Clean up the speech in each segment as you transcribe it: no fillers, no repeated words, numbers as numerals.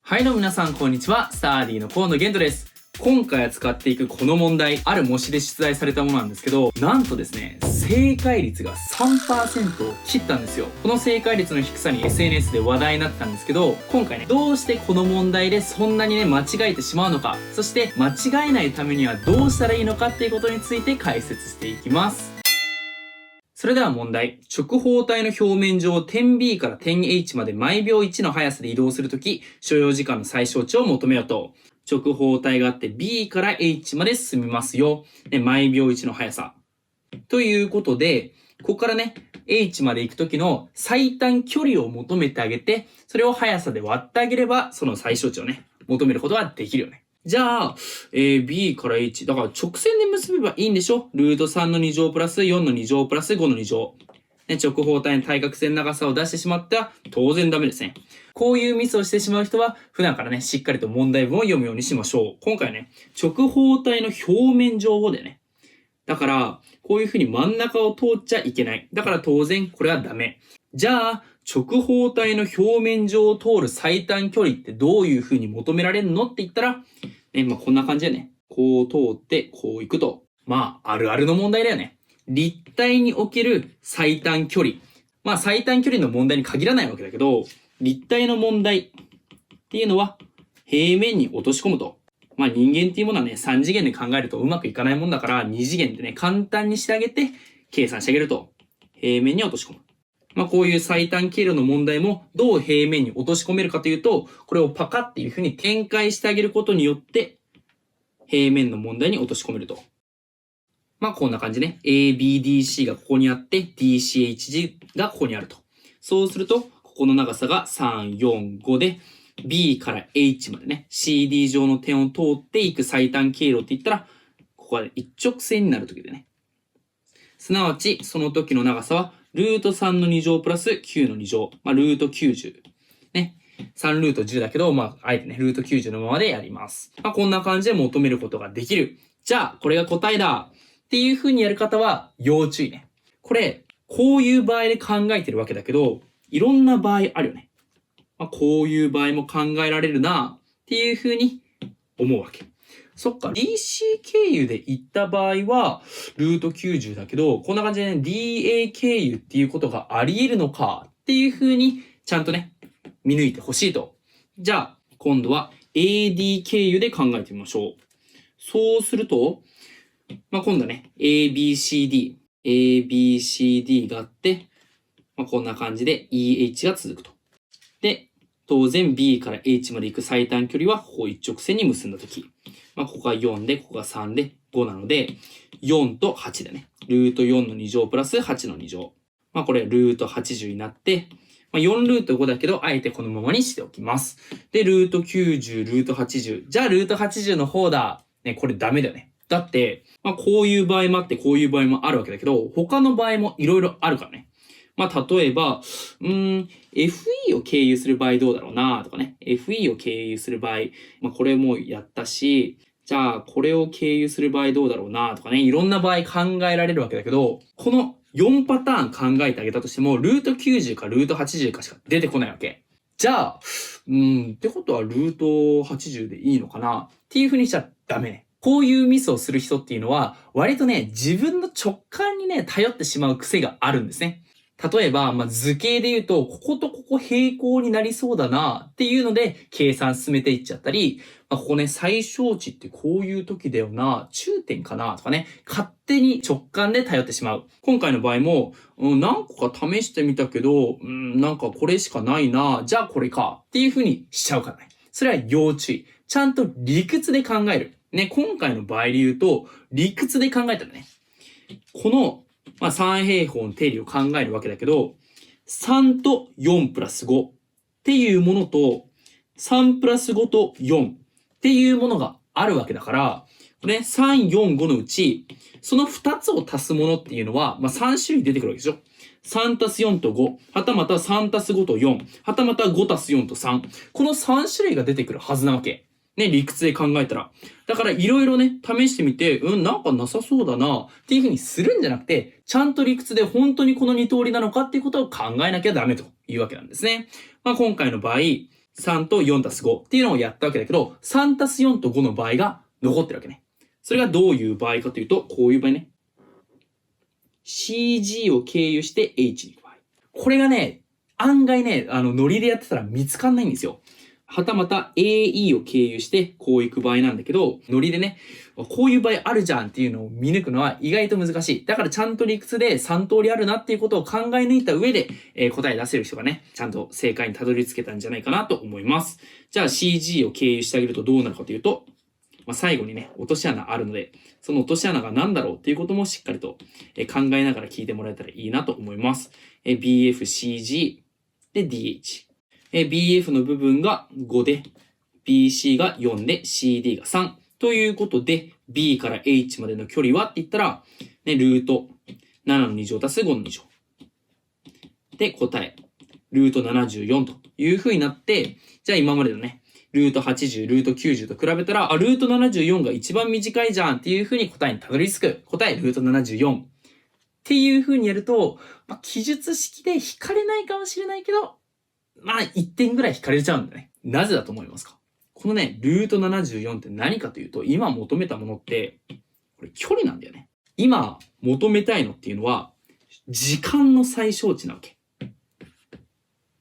はいどうも皆さんこんにちは。スターディの河野玄斗です。今回扱っていくこの問題、ある模試で出題されたものなんですけど、なんとですね、正解率が 3% を切ったんですよ。この正解率の低さに SNS で話題になったんですけど、今回ね、どうしてこの問題でそんなにね、間違えてしまうのか、そして間違えないためにはどうしたらいいのかっていうことについて解説していきます。それでは問題。直方体の表面上、点 B から点 H まで毎秒1の速さで移動するとき、所要時間の最小値を求めようと。直方体があって B から H まで進みますよ。で、毎秒1の速さ。ということで、ここからね、H まで行くときの最短距離を求めてあげて、それを速さで割ってあげれば、その最小値をね、求めることができるよね。じゃあ、B から H。だから直線で結べばいいんでしょ？ルート3の2乗プラス4の2乗プラス5の2乗。ね、直方体に対角線長さを出してしまっては当然ダメですね。こういうミスをしてしまう人は普段からね、しっかりと問題文を読むようにしましょう。今回はね、直方体の表面上をでね。だから、こういう風に真ん中を通っちゃいけない。だから当然これはダメ。じゃあ、直方体の表面上を通る最短距離ってどういう風に求められるのって言ったら、こんな感じでね、こう通ってこう行くと。あるあるの問題だよね。立体における最短距離。最短距離の問題に限らないわけだけど、立体の問題っていうのは平面に落とし込むと。人間っていうものはね、3次元で考えるとうまくいかないもんだから、2次元でね、簡単にしてあげて、計算してあげると。平面に落とし込む。こういう最短経路の問題もどう平面に落とし込めるかというと、これをパカっていう風に展開してあげることによって、平面の問題に落とし込めると。こんな感じね。ABDC がここにあって、DCHG がここにあると。そうすると、ここの長さが3、4、5で、B から H までね、CD 上の点を通っていく最短経路って言ったら、ここは一直線になるときでね。すなわち、その時の長さは、ルート3の2乗プラス9の2乗。ルート90。ね。3ルート10だけど、あえてね、ルート90のままでやります。こんな感じで求めることができる。じゃあ、これが答えだ。っていう風にやる方は、要注意ね。これ、こういう場合で考えてるわけだけど、いろんな場合あるよね。こういう場合も考えられるな、っていう風に思うわけ。そっか、DC 経由で行った場合は、ルート90だけど、こんな感じでね、DA 経由っていうことがあり得るのかっていう風に、ちゃんとね、見抜いてほしいと。じゃあ、今度は AD 経由で考えてみましょう。そうすると、今度はね、ABCD があって、こんな感じで EH が続くと。で、当然 B から H まで行く最短距離は、ここ一直線に結んだとき。ここが4で、ここが3で、5なので、4と8でね。ルート4の2乗プラス8の2乗。これルート80になって、4ルート5だけど、あえてこのままにしておきます。で、ルート90、ルート80。じゃあ、ルート80の方だ。ね、これダメだよね。だって、こういう場合もあって、こういう場合もあるわけだけど、他の場合もいろいろあるからね。例えば、FE を経由する場合どうだろうなとかね。FE を経由する場合、これもやったし、じゃあ、これを経由する場合どうだろうなとかね。いろんな場合考えられるわけだけど、この4パターン考えてあげたとしても、ルート90かルート80かしか出てこないわけ。じゃあ、ってことはルート80でいいのかなっていう風にしちゃダメね。こういうミスをする人っていうのは、割とね、自分の直感にね、頼ってしまう癖があるんですね。例えば、図形で言うと、こことここ平行になりそうだなっていうので、計算進めていっちゃったり、ここね、最小値ってこういう時だよな、中点かなとかね、勝手に直感で頼ってしまう。今回の場合も、何個か試してみたけど、なんかこれしかないな、じゃあこれかっていう風にしちゃうからね。それは要注意。ちゃんと理屈で考える。ね、今回の場合で言うと、理屈で考えたらね、この、三平方の定理を考えるわけだけど、3と4プラス5っていうものと、3プラス5と4っていうものがあるわけだから、ね、3、4、5のうち、その2つを足すものっていうのは、3種類出てくるわけでしょ。3たす4と5、はたまた3たす5と4、はたまた5たす4と3。この3種類が出てくるはずなわけ。ね、理屈で考えたら。だからいろいろね、試してみて、なんかなさそうだな、っていう風にするんじゃなくて、ちゃんと理屈で本当にこの2通りなのかっていうことを考えなきゃダメというわけなんですね。今回の場合、3と4たす5っていうのをやったわけだけど、3たす4と5の場合が残ってるわけね。それがどういう場合かというと、こういう場合ね。CG を経由して H に行く場合。これがね、案外ね、ノリでやってたら見つかんないんですよ。はたまた AE を経由してこう行く場合なんだけど、ノリでね、こういう場合あるじゃんっていうのを見抜くのは意外と難しい。だからちゃんと理屈で3通りあるなっていうことを考え抜いた上で、答え出せる人がね、ちゃんと正解にたどり着けたんじゃないかなと思います。じゃあ CG を経由してあげるとどうなるかというと、最後にね、落とし穴あるので、その落とし穴が何だろうっていうこともしっかりと考えながら聞いてもらえたらいいなと思います。BF、CG で DH。BF の部分が5で、BC が4で、CD が3。ということで、B から H までの距離はって言ったら、ね、ルート7の2乗足す5の2乗。で、答え、ルート74という風になって、じゃあ今までのね、ルート80、ルート90と比べたら、ルート74が一番短いじゃんっていう風に答えにたどり着く。答え、ルート74。っていう風にやると、記述式で引かれないかもしれないけど、1点ぐらい引かれちゃうんだね。なぜだと思いますか？このね、ルート74って何かというと、今求めたものって、これ距離なんだよね。今求めたいのっていうのは、時間の最小値なわけ。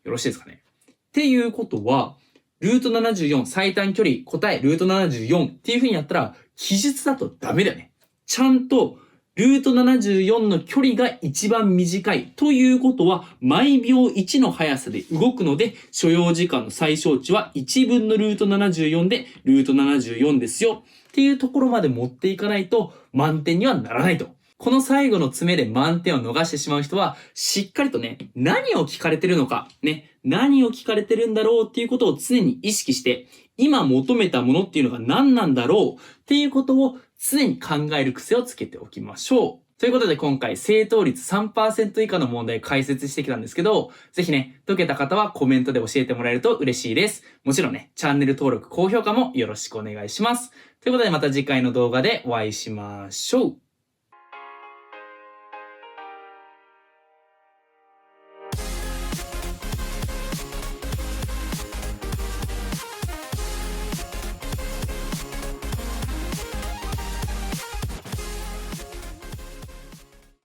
よろしいですかね？っていうことは、ルート74、最短距離、答え、ルート74っていう風にやったら、記述だとダメだよね。ちゃんと、ルート74の距離が一番短いということは、毎秒1の速さで動くので、所要時間の最小値は1分のルート74で、ルート74ですよっていうところまで持っていかないと、満点にはならないと。この最後の詰めで満点を逃してしまう人は、しっかりとね、何を聞かれてるのか、ね、何を聞かれてるんだろうっていうことを常に意識して、今求めたものっていうのが何なんだろうっていうことを常に考える癖をつけておきましょう。ということで今回正答率 3% 以下の問題解説してきたんですけど、ぜひね、解けた方はコメントで教えてもらえると嬉しいです。もちろんね、チャンネル登録、高評価もよろしくお願いします。ということでまた次回の動画でお会いしましょう。